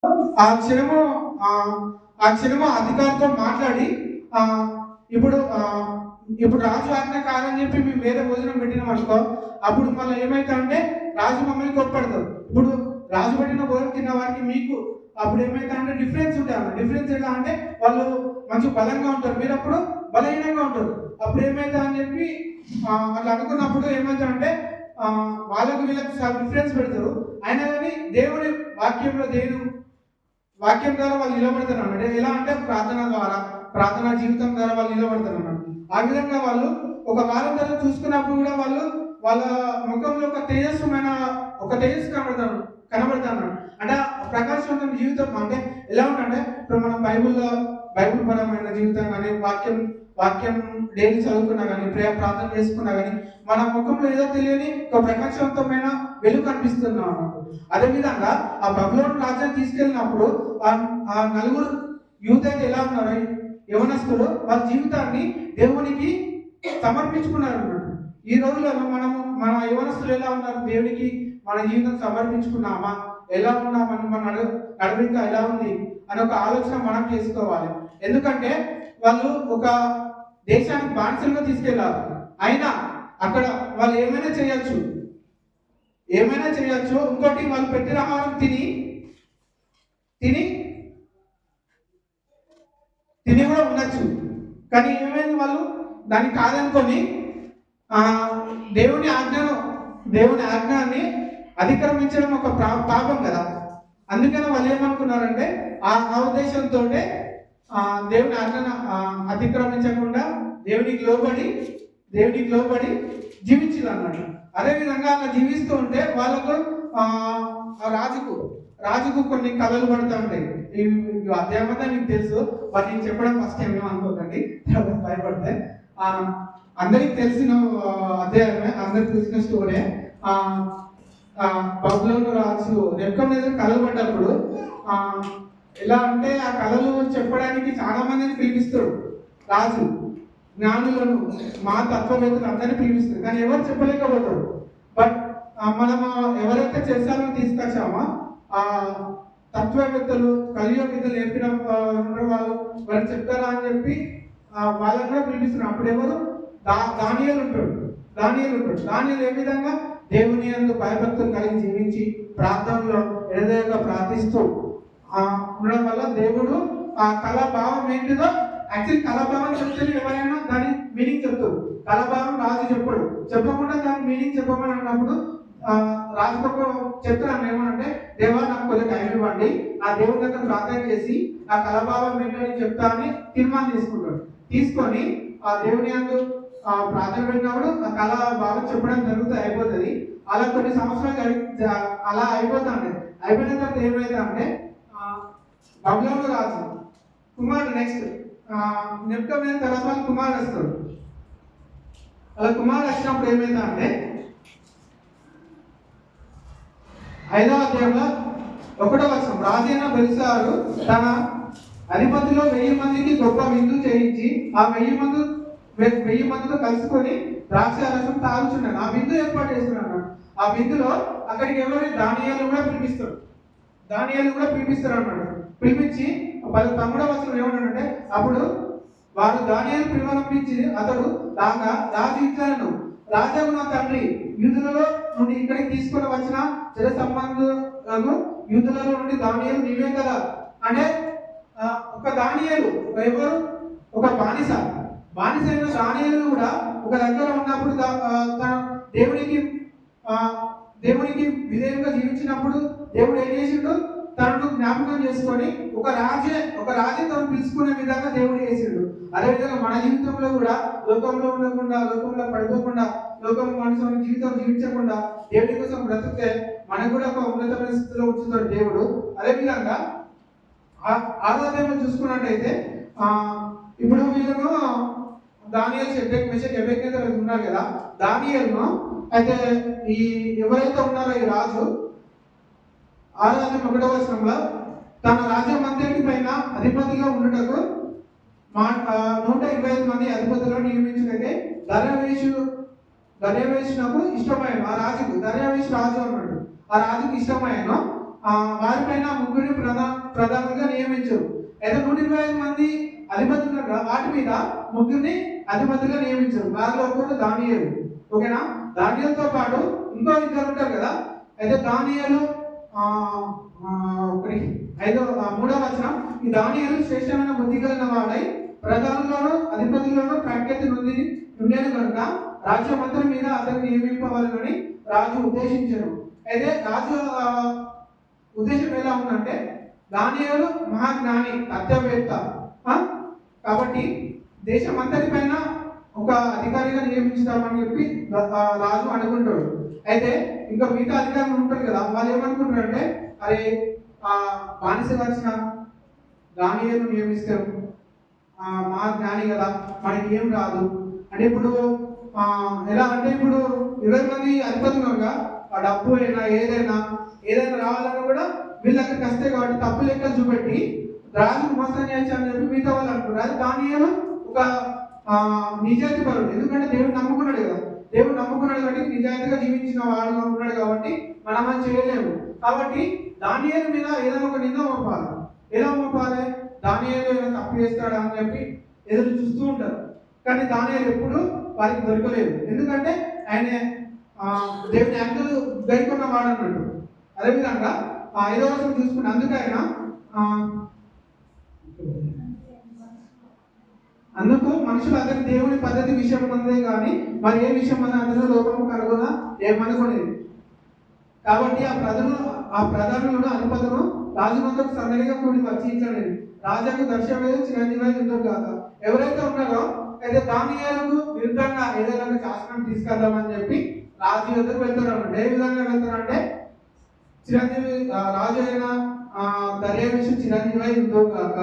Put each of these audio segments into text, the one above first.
ఆ క్షణము ఆ ఆ క్షణము అధికారితో మాట్లాడి ఆ ఇప్పుడు ఇప్పుడు రాజు ఆజ్ఞ కాదని చెప్పి మేము వేరే భోజనం పెట్టినాం అనుకో, అప్పుడు మళ్ళీ ఏమైతా అంటే రాజు మమ్మల్ని కొప్పడతారు. ఇప్పుడు రాజు పెట్టిన భోజనం తిన్న వారికి మీకు అప్పుడు ఏమైతా అంటే డిఫరెన్స్ ఉంటారు. డిఫరెన్స్ ఎలా అంటే వాళ్ళు మంచి బలంగా ఉంటారు, మీరు అప్పుడు బలహీనంగా ఉంటారు. అప్పుడు ఏమైతా అని చెప్పి అట్లా అనుకున్నప్పుడు ఏమైతా అంటే వాళ్ళకు వీళ్ళకి డిఫరెన్స్ పెడతారు. అయినా కానీ దేవుని వాక్యంలో వాక్యం ద్వారా వాళ్ళు నిలబడతారు అన్నాడు. ఎలా అంటే ప్రార్థనా జీవితం ద్వారా వాళ్ళు నిలబడతారు అన్నాడు. ఆ విధంగా వాళ్ళు ఒక వారం తర్వాత చూసుకున్నప్పుడు కూడా వాళ్ళు వాళ్ళ ముఖంలో ఒక తేజస్సు కనబడతాను. అంటే ప్రకాశవంతమైన జీవితం అంటే ఎలా ఉంటే ఇప్పుడు మనం బైబుల్ పరమైన జీవితం కానీ వాక్యం డైలీ చదువుకున్నా కానీ ప్రార్థన చేసుకున్నా కానీ మన ముఖంలో ఏదో తెలియని ఒక ప్రకాశవంతమైన వెలుగు కనిపిస్తున్నాం అన్నమాట. అదేవిధంగా ఆ బబులోను రాజ్యాన్ని తీసుకెళ్ళినప్పుడు ఆ నలుగురు యూత్ అయితే ఎలా ఉన్నారు, యవనస్తులు వాళ్ళ జీవితాన్ని దేవునికి సమర్పించుకున్నారు అన్నమాట. ఈ రోజులలో మన యవనస్తులు ఎలా ఉన్నారు, దేవునికి మన జీవితం సమర్పించుకున్నామా, ఎలా ఉన్నామని మన నడవడిక ఎలా ఉంది అని ఒక ఆలోచన మనం చేసుకోవాలి. ఎందుకంటే వాళ్ళు ఒక దేశానికి బానిసలుగా తీసుకెళ్లారు. అయినా అక్కడ వాళ్ళు ఏమైనా చేయొచ్చు. ఇంకోటి వాళ్ళు పెట్టిన ఆహారం తిని కూడా ఉండొచ్చు. కానీ ఏమైంది, వాళ్ళు దాన్ని కాదనుకొని దేవుని ఆజ్ఞాన్ని అతిక్రమించడం ఒక పాపం కదా. అందుకని వాళ్ళు ఏమనుకున్నారంటే ఆ ఉద్దేశంతో దేవుని ఆజ్ఞను అతిక్రమించకుండా దేవునికి లోబడి జీవించారు అన్నమాట. అదేవిధంగా అలా జీవిస్తూ ఉంటే వాళ్ళకు రాజుకు కొన్ని కళలు పడుతూ ఉంటాయి. ఈ అధ్యాయంతో మీకు తెలుసు, బట్ నేను చెప్పడం ఫస్ట్ టైం ఏమనుకోకండి, భయపడితే. అందరికి తెలిసిన అధ్యాయమే, అందరికి తెలిసిన స్టోరీ. బబులోను రాజు నెబుకద్నెజర్ కళలు పడ్డప్పుడు ఎలా అంటే ఆ కళలు చెప్పడానికి చాలా మందిని పిలిపిస్తాడు రాజు. జ్ఞానులను, మా తత్వవేత్తలు అందరినీ పిలిపిస్తారు, కానీ ఎవరు చెప్పలేకపోతాడు. బట్ మనం ఎవరైతే చేసామో తీసుకొచ్చామో ఆ తత్వవేత్తలు, కలియుగ నేర్పిన వాళ్ళు చెప్తారా అని చెప్పి వాళ్ళని కూడా పిలిపిస్తున్నారు. అప్పుడు ఎవరు, దానియేలు ఉంటాడు. దానియేలు ఏ విధంగా దేవుని యందు భయభక్తులు కలిగి జీవించి ప్రార్థనలో ఎడదెగగా ప్రార్థిస్తూ ఉండడం వల్ల దేవుడు ఆ కళాభావం ఏంటిదో, యాక్చువల్లీ కళాభావం చెప్తే ఎవరైనా దాని మీనింగ్ చెప్తారు. కళాభావం రాజు చెప్పకుండా దాని మీనింగ్ చెప్పమని అన్నప్పుడు రాజుకు చెప్తాను ఏమనంటే, దేవా నాకు కొద్దిగా టైం ఇవ్వండి, ఆ దేవుని దగ్గర ప్రార్థన చేసి ఆ కళాభావం ఏంటని చెప్తా అని తీర్మానం తీసుకొని ఆ దేవుని యందు ప్రార్థన పెట్టినప్పుడు ఆ కళాభావం చెప్పడం అయిపోతుంది. అలా కొన్ని సంవత్సరాలు అలా అయిపోతాండి. అయిపోయిన తర్వాత ఏమైతే అంటే బబులోను రాజు కుమారుడు నెక్స్ట్ నెబుకద్నెజర్ తర్వాత కుమారుడు వస్తాడు. అలా కుమారుడు వచ్చినప్పుడు ఏమైందా అంటే 5వ అధ్యాయంలో 1వ వచనం, రాజైన బెల్షస్సారు తన అధిపతిలో 1000 మందికి గొప్ప విందు చేయించి ఆ 1000 మందితో కలుసుకొని ద్రాక్ష రసం తాగుచున్నాడు. ఆ విందు ఏర్పాటు చేస్తున్నాడు. ఆ విందులో అక్కడికి ఎవరైనా దానియేలు కూడా పిలిపిస్తారు అన్నాడు. పిలిపించి 13వ వచనం ఏమన్నాడంటే, అప్పుడు వారు దానియేలు పిలువనంపించి అతడు రాజు ఇట్లను, రాజాకు నా తండ్రి, యూదులలో నుండి ఇక్కడికి తీసుకొని వచ్చిన చెర సంబంధులను యూదులలో నుండి దానియేలు నీవే కదా. అంటే ఒక దానియేలు ఎవరు, ఒక బానిస అయిన దానియేలు కూడా ఒక దగ్గర ఉన్నప్పుడు దేవునికి విధేయంగా జీవించినప్పుడు దేవుడు ఏం చేసిండు, తనను జ్ఞాపకం చేసుకొని ఒక రాజే తను పిలుచుకునే విధంగా దేవుడు చేసిండు. అదేవిధంగా మన జీవితంలో కూడా లోకంలో ఉండకుండా, లోకంలో పడిపోకుండా, లోకం మనసు జీవితం జీవించకుండా దేవుడి కోసం బ్రతికితే మనకు కూడా ఒక ఉన్నతమైన స్థితిలో ఉంచుతాడు దేవుడు. అదేవిధంగా ఆరాధనలో చూసుకున్నట్టయితే ఇప్పుడు వీళ్ళను దానియేలు, షడ్రక్, మెషక్, అబేద్నెగో ఉన్నారు కదా. దానియేలును అయితే ఈ ఎవరైతే ఉన్నారో ఈ రాజు 6వ అధ్యాయం 1వ వచనంలో తన రాజ్యం అంతటి పైన అధిపతిగా ఉండటకు 125 మంది అధిపతులను నియమించుటకే దర్యావేషునకు ఇష్టమైన దర్యావేషు రాజు అన్నాడు. ఆ రాజుకు ఇష్టమైన వారిపైన 3 ప్రధాన 25 మంది అధిపతులు ఉన్నారు కదా, వాటి మీద ముగ్గురిని అధిపతులుగా నియమించారు. వారిలో ఒకరు దానియేలు. ఓకేనా? దానియేలుతో పాటు ఇంకో ఇద్దరు ఉంటారు కదా. అయితే దానియేలు ఒకటి 3వ వచనం, ఈ దానియేలు శ్రేష్టమైన బుద్ధి కలిగిన వాడై ప్రధానుల్లోనూ అధిపతుల్లోనూ ప్రఖ్యాతి ఉండేది కనుక రాజ్యమంతటి మీద అతన్ని నియమింపవాలని రాజు ఉద్దేశించారు. అయితే రాజు ఉద్దేశం ఎలా ఉందంటే, దానియేలు మహాజ్ఞాని, సత్యవేత్త, కాబట్టి దేశం అంతటి పైన ఒక అధికారిగా నియమించుతామని చెప్పి రాజు అనుకుంటాడు. అయితే ఇంకా మిగతా అధికారులు ఉంటారు కదా, వాళ్ళు ఏమనుకుంటారంటే, అరే బానిస వచ్చిన దానియేలు నియమిస్తారు, మా జ్ఞాని కదా, మనకి ఏం రాదు అంటే ఇప్పుడు ఎలా అంటే, ఇప్పుడు 20 మంది అధిపతులు కనుక ఆ డబ్బు అయినా ఏదైనా రావాలన్నా కూడా వీళ్ళ దగ్గరికి వస్తే కాబట్టి తప్పు లెక్కలు చూపెట్టి రాజుకు మోసం చేయొచ్చు అని చెప్పి మిగతా వాళ్ళు అనుకుంటారు. అది దానియేలు ఒక నిజాయితీ పరుడు. ఎందుకంటే దేవుడు నమ్ముకున్నాడు కదా, దేవుడు నమ్ముకున్నాడు కాబట్టి నిజాయితీగా జీవించిన వాడు ఉన్నాడు కాబట్టి మనం అని చేయలేము. కాబట్టి దానియేలు మీద ఏదైనా ఒక నింద మోపాలి. ఎలా మోపాలి? దానియేలు ఏదైనా తప్పు చేస్తాడా అని చెప్పి ఎదురు చూస్తూ ఉంటారు. కానీ దానియేలు ఎప్పుడు వారికి దొరకలేదు. ఎందుకంటే ఆయన దేవుని ఆజ్ఞలు గైకొన్న వాడు అన్నట్టు. అదేవిధంగా 5వ వచనం చూసుకుంటే, అందుకు మనుషులు అతని దేవుని పద్ధతి విషయం ఉన్నదే కానీ మరి ఏ విషయం అన్న అందులో లోపము కలుగునా ఏమనుకునేది. కాబట్టి ఆ ప్రధానులను అధిపతులను రాజునందుకు సన్నడిగా కూడి వచ్చి ఇట్లనేది, రాజాకు దర్శనమేదో చిరంజీవి ఎందుకు కాక. ఎవరైతే ఉన్నారో అయితే దానియేలుకు విరుద్ధంగా ఏదైనా శాసనం తీసుకెళ్దామని చెప్పి రాజు దగ్గరకు వెళ్తారు. ఏ విధంగా వెళ్తారంటే, చిరంజీవి రాజు అయిన దర్యావేషు చిరంజీవి ఎందుకు కాక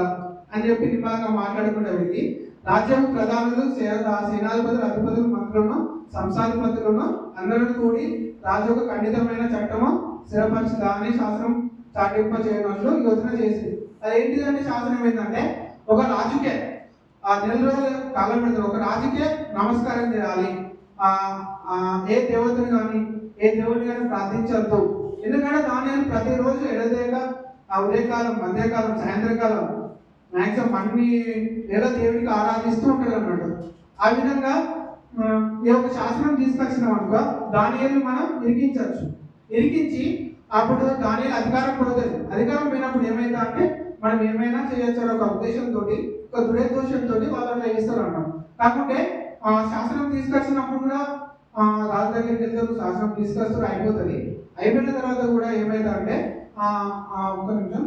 అని చెప్పి నిమ్మగా మాట్లాడుకుంటే వెళ్ళి రాజ్యం ప్రధానులు, సేనాధిపతులు, అధిపతులు, మంత్రులను, సంస్థాధిపతులను అందరూ కూడి రాజు ఒక ఖండితమైన చట్టము స్థిరపరిచి దాని శాసనం చాటింప చేయడంలో యోచన చేసింది. అదేంటిదంటే శాసనం ఏంటంటే, ఒక రాజుకే 4 రోజుల కాలం పెడతారు. ఒక రాజుకే నమస్కారం చేయాలి, ఏ దేవతని కానీ ఏ దేవుడిని కానీ ప్రార్థించద్దు. ఎందుకంటే దానిని ప్రతిరోజు ఎడదేక ఉదయకాలం, మధ్యకాలం, సాయంత్రకాలం మ్యాక్సిమం అన్ని లేదా దేవుడికి ఆరాధిస్తూ ఉంటాడు అన్నట్టు. ఆ విధంగా ఈ యొక్క శాసనం తీసుకొచ్చినాం అనుకో, దానియేలు మనం ఇరికించి అప్పుడు దానియేలు అధికారం పోతుంది. అధికారం పోయినప్పుడు ఏమైందా అంటే, మనం ఏమైనా చేయొచ్చు ఒక ఉద్దేశంతో, ఒక దురేద్దేశంతో వాళ్ళు అట్లా చేస్తారు అన్నాం. కాకుంటే శాసనం తీసుకొచ్చినప్పుడు కూడా రాజు దగ్గరికి వెళ్తారు, శాసనం తీసుకొస్తారు, అయిపోతుంది. అయిపోయిన తర్వాత కూడా ఏమైందా అంటే, ఒక నిమిషం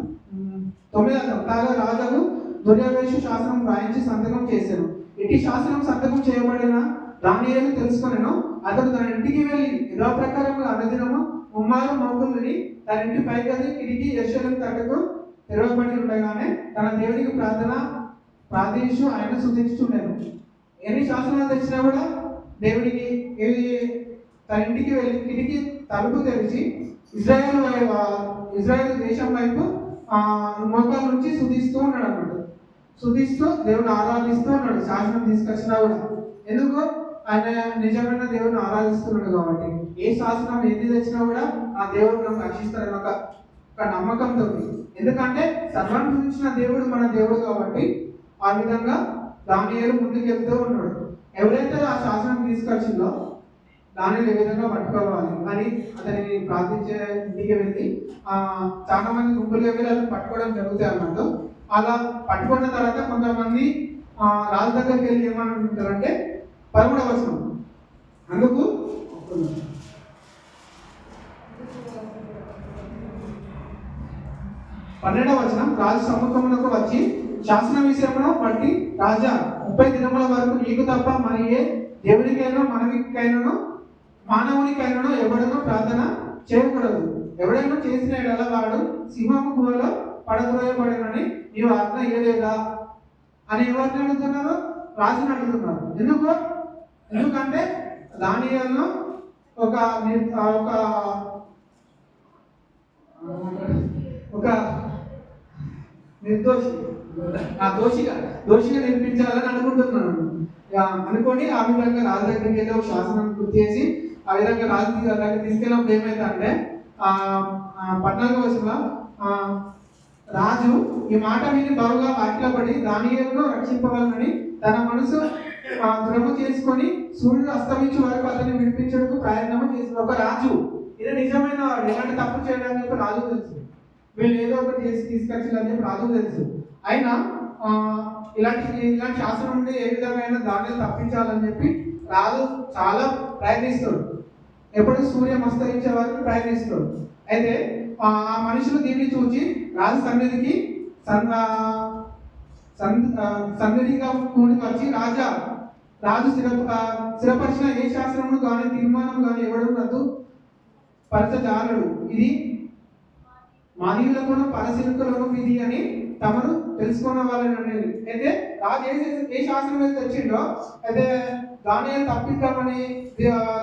9వ కాగా రాజు దుర్యావేషు శాసనం రాయించి సంతకం చేశారు. ఇటు శాసనం సంతకం చేయబడిన దానియేలు తెలుసుకొనెను. అతడు తన ఇంటికి వెళ్ళి యథా ప్రకారంగా అనుదినము ముమ్మారు మోగుల్ని తన ఇంటి పైగది కిటికీ యెరూషలేము తట్టుకు తెరవబడి ఉండగానే తన దేవుడికి ప్రార్థించు ఆయన స్తుతించుచుండెను. ఎన్ని శాసనాలు తెచ్చినా కూడా దేవుడికి తన ఇంటికి వెళ్ళి కిటికీ తలుపు తెరిచి ఇజ్రాయేల్ దేశం వైపు మోకాల నుంచి స్తుతిస్తూ ఉన్నాడు అన్నమాట. స్తుతిస్తూ దేవుని ఆరాధిస్తూ ఉన్నాడు. శాసనం తీసుకొచ్చినా కూడా ఎందుకు? ఆయన నిజమైన దేవుని ఆరాధిస్తున్నాడు కాబట్టి. ఏ శాసనం ఏది తెచ్చినా కూడా ఆ దేవుడు మనం రక్షిస్తాడని ఒక నమ్మకంతో. ఎందుకంటే సర్వాన్ని సృష్టించిన దేవుడు మన దేవుడు కాబట్టి ఆ విధంగా దానియేలు ముందుకు వెళ్తూ ఉన్నాడు. ఎవరైతే ఆ శాసనం తీసుకొచ్చిందో దానిని ఏ విధంగా పట్టుకోవాలి అని అతని ప్రార్థించే ఇంటికి వెళ్ళి చాలా మంది గుంపులుగా వెళ్ళి అతను పట్టుకోవడం జరుగుతాయి అన్నట్టు. అలా పట్టుకున్న తర్వాత కొంతమంది రాజు దగ్గరికి వెళ్ళి ఏమంటారంటే, 13వ వచనం, అందుకు 12వ వచనం, రాజు సముఖమునకు వచ్చి శాసన విషయంలో బట్టి, రాజా 30 దినముల వరకు నీకు తప్ప మరి ఏ దేవునికైనా మనవికైనాను మానవునికైనాను ఎవడనూ ప్రార్థన చేయకూడదు. ఎవడైనా చేసిన ఎడల వాడు సింహము గుహలో పడద్రోయబడనని నీవు ఆజ్ఞ ఇయ్యలేదా అని ఎవరిని అడుగుతున్నారు? రాజుని అడుగుతున్నారు. ఎందుకంటే దానియేలును ఒక నిర్దోషి దోషిగా నిర్మించాలని అనుకుంటున్నాను. అనుకోని ఆ విధంగా రాజు దగ్గరికి వెళ్ళి ఒక శాసనం పూర్తి చేసి ఆ విధంగా రాజు దగ్గర తీసుకెళ్ళినప్పుడు ఏమైందంటే 14వ వచనంలో రాజు ఈ మాట విని బహుగా వాకిలపడి దానియేలును రక్షింపవలనని తన మనసు దృఢము చేసుకొని సూర్యుడు అస్తమించే వరకు అతన్ని విడిపించడానికి ప్రయత్నం చేసిన ఒక రాజు. ఇది నిజమైన వాడు, ఎలాంటి తప్పు చేయడానికి చెప్పి రాజు తెలుసు, వీళ్ళు ఏదో ఒకటి చేసి తీసుకొచ్చారని చెప్పి రాజు తెలుసు. అయినా ఇలాంటి శాస్త్రం నుండి ఏ విధంగా దాన్ని తప్పించాలని చెప్పి రాజు చాలా ప్రయత్నిస్తాడు. ఎప్పుడు సూర్యం అస్తమించే వరకు ప్రయత్నిస్తాడు. అయితే ఆ మనుషులు దీన్ని చూసి రాజు సన్నిధిగా కూడి వచ్చి రాజు స్థిరపరిచిన ఏ శాస్త్రము కానీ తీర్మానం కానీ ఎవడు రద్దు పరచజాలడు, ఇది మానవులకును పరశీలకులను విధి అని తమను తెలుసుకున్న వాళ్ళని అనేది. అయితే రాజు ఏ శాస్త్రం అయితే వచ్చిండో అయితే దాని తప్పిద్దామని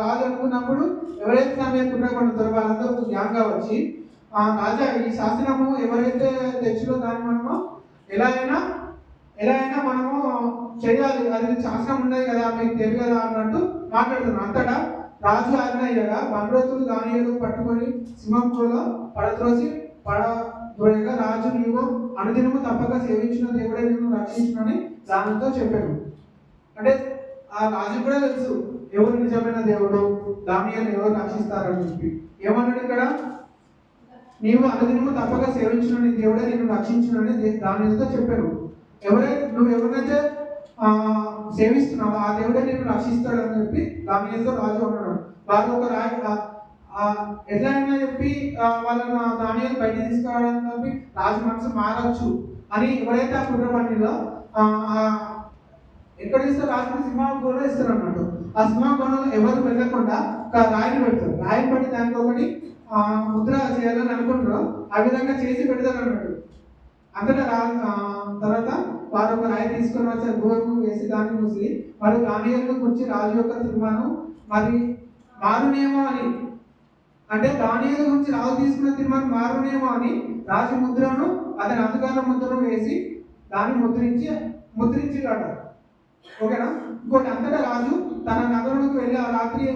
రాజు అనుకున్నప్పుడు ఎవరైతే దాని మీద కుట్రపడుతారో వాళ్ళందరూ జ్ఞానంగా వచ్చి రాజా ఈ శాస్త్రము ఎవరైతే తెచ్చిలో దాన్ని మనము ఎలా అయినా మనము చేయాలి, అది శాస్త్రం ఉండదు కదా మీకు తెలియదు కదా అన్నట్టు మాట్లాడుతున్నాం. అంతటా రాజు ఆజ్ఞ అయ్యగా బండ్రోతులు దానియేలు పట్టుకొని సింహంలో పడద్రోసి పడద్రోయగా రాజు నీవు అనుదినము తప్పక సేవించిన దేవుడే నిన్ను రక్షించునని దానితో చెప్పాను. అంటే ఆ రాజు కూడా తెలుసు ఎవరు నిజమైన దేవుడు, దానియేలు ఎవరు రక్షిస్తారని చెప్పి. ఏమన్నాడు ఇక్కడ, నీవు అనుదినము తప్పక సేవించిన నీ దేవుడే నిన్ను రక్షించునని దానితో చెప్పాను. నువ్వు ఎవరైతే సేవిస్తున్నావో ఆ దేవుడే నిన్ను రక్షిస్తాడు అని చెప్పి దానియేలుతో రాజు అన్నాడు. వారు ఒక ఎట్లా అయినా చెప్పి వాళ్ళని దానియేలు బయట తీసుకురావడానికి చెప్పి రాజు మనసు మారచ్చు అని ఎవరైతే ఆ కుట్రపండిలో ఎక్కడ ఇస్తారు, రాజు సింహాసనంలో ఇస్తారు అన్నట్టు. ఆ సింహాసనంలో ఎవరు వెళ్ళకుండా ఒక రాయిని పెడతారు. రాయిని పెట్టి దానికి ఒకటి ముద్ర చేయాలని అనుకుంటారు, ఆ విధంగా చేసి పెడతారు అన్నట్టు. అంతటా తర్వాత వారు ఒక రాయి తీసుకొని వచ్చారు, గోధుమ వేసి దాన్ని మూసి వారు దానియేలును గురించి రాజు యొక్క తీర్మానం మరి మారునేమో అని, అంటే దానియేలు గురించి రాజు తీసుకున్న తీర్మానం మారునేమో అని రాజు ముద్రను అతని అధికార ముద్రను వేసి దాన్ని ముద్రించిరాట. ఓకేనా. ఇంకోటి, అంతటా రాజు తన నగరంలోకి వెళ్ళి ఆ రాత్రి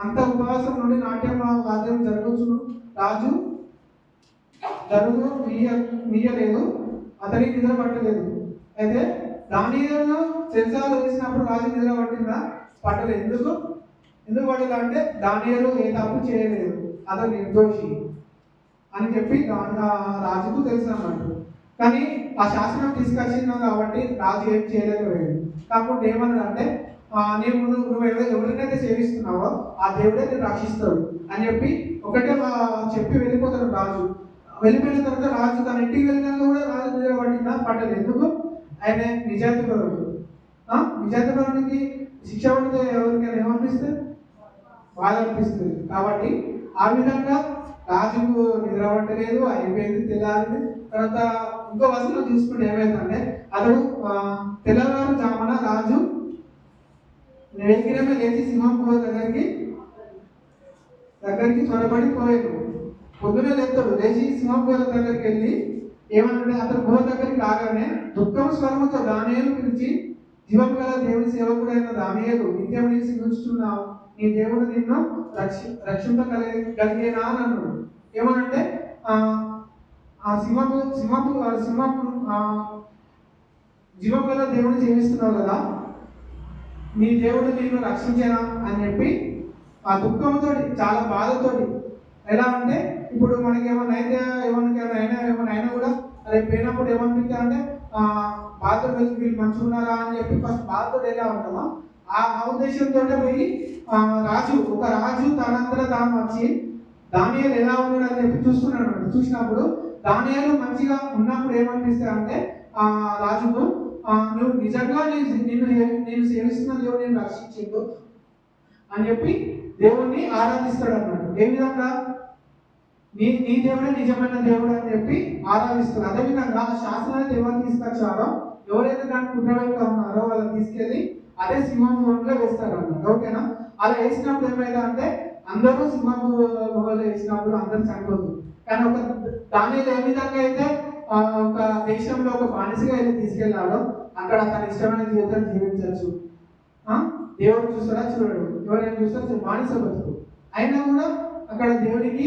అంత ఉపవాసం నుండి నాట్యం వాద్యం జరగవచ్చును. రాజు మీయలేదు, అతనికి నిద్ర పట్టలేదు. అయితే దానియేలును చెరసాలలో వేసినప్పుడు రాజు నిద్ర పట్టలేదు. ఎందుకు పట్టలేదు అంటే దానియేలు ఏ తప్పు చేయలేదు, అతను నిర్దోషి అని చెప్పి రాజుకు తెలుసు అన్నట్టు. కానీ ఆ శాసనం తీసుకొచ్చినావు కాబట్టి రాజు ఏం చేయలేకపోయాడు. కాకపోతే ఏమన్నాడంటే నువ్వు ఎవరినైతే సేవిస్తున్నావో ఆ దేవుడే నేను రక్షిస్తాడు అని చెప్పి ఒకటే చెప్పి వెళ్ళిపోతాడు రాజు. వెళ్ళిపోయిన తర్వాత రాజు తన ఇంటికి వెళ్ళినాక కూడా రాజు నిద్ర పట్టలేదు. ఎందుకు? ఆయన నిజాయితీపరుడు. నిజాయితీపరునికి శిక్ష పడితే ఎవరికైనా ఏమనిపిస్తుంది? బాధ అనిపిస్తుంది. కాబట్టి ఆ విధంగా రాజుకు నిద్ర పట్టలేదు, అయిపోయింది, తెల్లారింది. తర్వాత ఇంకో వసతిలో చూసుకుంటే ఏమైందంటే అతడు తెల్లవారు జామున రాజు వేగిరమే లేచి సింహం గుహ దగ్గరికి త్వరపడి పోయాడు. పొద్దునే లేస్తాడు, లేచి సింహం గుహ దగ్గరికి వెళ్ళి ఏమన్నాడు, అతను గుహ దగ్గరికి రాగానే దుఃఖం స్వరముతో దానియేలు పిలిచి, జీవం గల దేవుని సేవకుడైన దానియేలు, నిత్యం నీ సింహిస్తున్నావు, నీ దేవుడు నిన్ను రక్షింపగలిగేనా అని అన్నాడు. ఏమనంటే సింహపు జీవం గల దేవుడిని సేవిస్తున్నావు కదా, నీ దేవుడు నిన్ను రక్షించేనా అని చెప్పి ఆ దుఃఖంతో, చాలా బాధతోటి. ఎలా అంటే ఇప్పుడు మనకి ఏమైనా అయినా కూడా అది పోయినప్పుడు ఏమనిపిస్తా అంటే బాధతో వెళ్ళి వీళ్ళు మంచిగా ఉన్నారా అని చెప్పి ఫస్ట్ బాధతో ఎలా ఉంటామా, ఆ ఉద్దేశంతో పోయి ఒక రాజు తనంతట తాను వచ్చి దానియేలు ఎలా ఉన్నాడు అని చెప్పి చూస్తున్నాడు. చూసినప్పుడు దానియేలు మంచిగా ఉన్నప్పుడు ఏమనిపిస్తా అంటే రాజుకు నువ్వు నిజంగా నేను సేవిస్తున్న దేవుడు నేను రక్షించిండు అని చెప్పి దేవుణ్ణి ఆరాధిస్తాడు అన్నాడు. ఏ విధంగా? నీ దేవుడే నిజమైన దేవుడు అని చెప్పి ఆరాధిస్తాడు. అదేవిధంగా శాస్త్రాన్ని ఎవరు తీసుకొచ్చారో, ఎవరైతే దాన్ని కుట్రవేలుగా ఉన్నారో వాళ్ళని తీసుకెళ్ళి అదే సింహం గుహలో వేస్తారు అన్నమాట. ఓకేనా. అలా వేసినప్పుడు ఏమైందా అంటే అందరూ సింహం గుహలో వేసినప్పుడు అందరూ చనిపోతుంది. కానీ ఒక దానిలో ఏ విధంగా అయితే ఒక దేశంలో ఒక బానిసగా వెళ్ళి తీసుకెళ్ళాడో అక్కడ తన ఇష్టమైన జీవితాన్ని జీవించవచ్చు. దేవుడు చూస్తాడా? చూడడు. ఎవరైనా చూస్తారు బానిస బతుకు అయినా కూడా అక్కడ దేవుడికి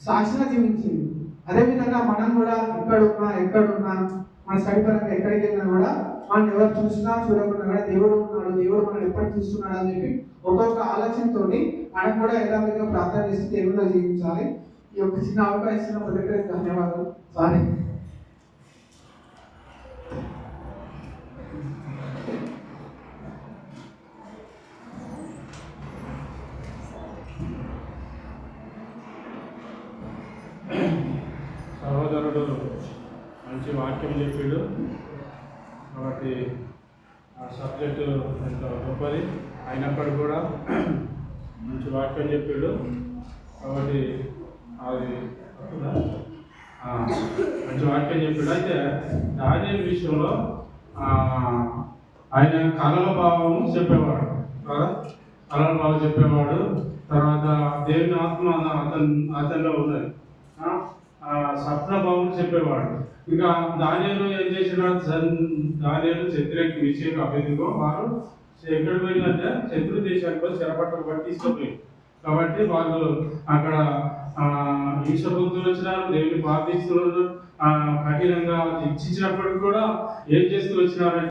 సాక్షిగా జీవించింది. అదేవిధంగా మనం కూడా ఎక్కడున్నా మన స్టడీ పరంగా ఎక్కడికి వెళ్ళినా కూడా మనం ఎవరు చూసినా చూడకుండా కూడా దేవుడు ఉన్నాడు, దేవుడు మనం ఎప్పటి చూస్తున్నాడు అని చెప్పి ఒక్కొక్క ఆలోచనతోటి మనం కూడా యథావిధిగా ప్రార్థన చేసి దేవుడిలో జీవించాలి. ఈ యొక్క చిన్న అవకాశం ఇచ్చిన మొదటి ధన్యవాదాలు. సారీ. సహోదరుడు మంచి వాక్యం చెప్పాడు కాబట్టి ఆ సబ్జెక్టు ఎంతో గొప్పది అయినప్పటికీ కూడా మంచి వాక్యం చెప్పాడు కాబట్టి అది మంచి వాక్యం చెప్పాడు. అయితే దానియేలు విషయంలో ఆయన కళల భావం చెప్పేవాడు కదా, కళల భావం చెప్పేవాడు. తర్వాత దేవుని ఆత్మ అతనిలో ఉన్నది, స్వప్న భావం చెప్పేవాడు. ఇంకా దానియేలు ఏం చేసినాడు, దానియేలు శత్రుకి విషయం అభ్యర్థిగో వారు ఎక్కడికి వెళ్ళినంటే శత్రు దేశానికి చెరపట్టబట్టి తీసుకుపోయి కాబట్టి వాళ్ళు అక్కడ హింసబుద్ధులు వచ్చినారు, దేవుని ప్రార్థిస్తున్నారు, కఠినంగా శిక్షించినప్పటికీ కూడా ఏం చేస్తూ వచ్చినారు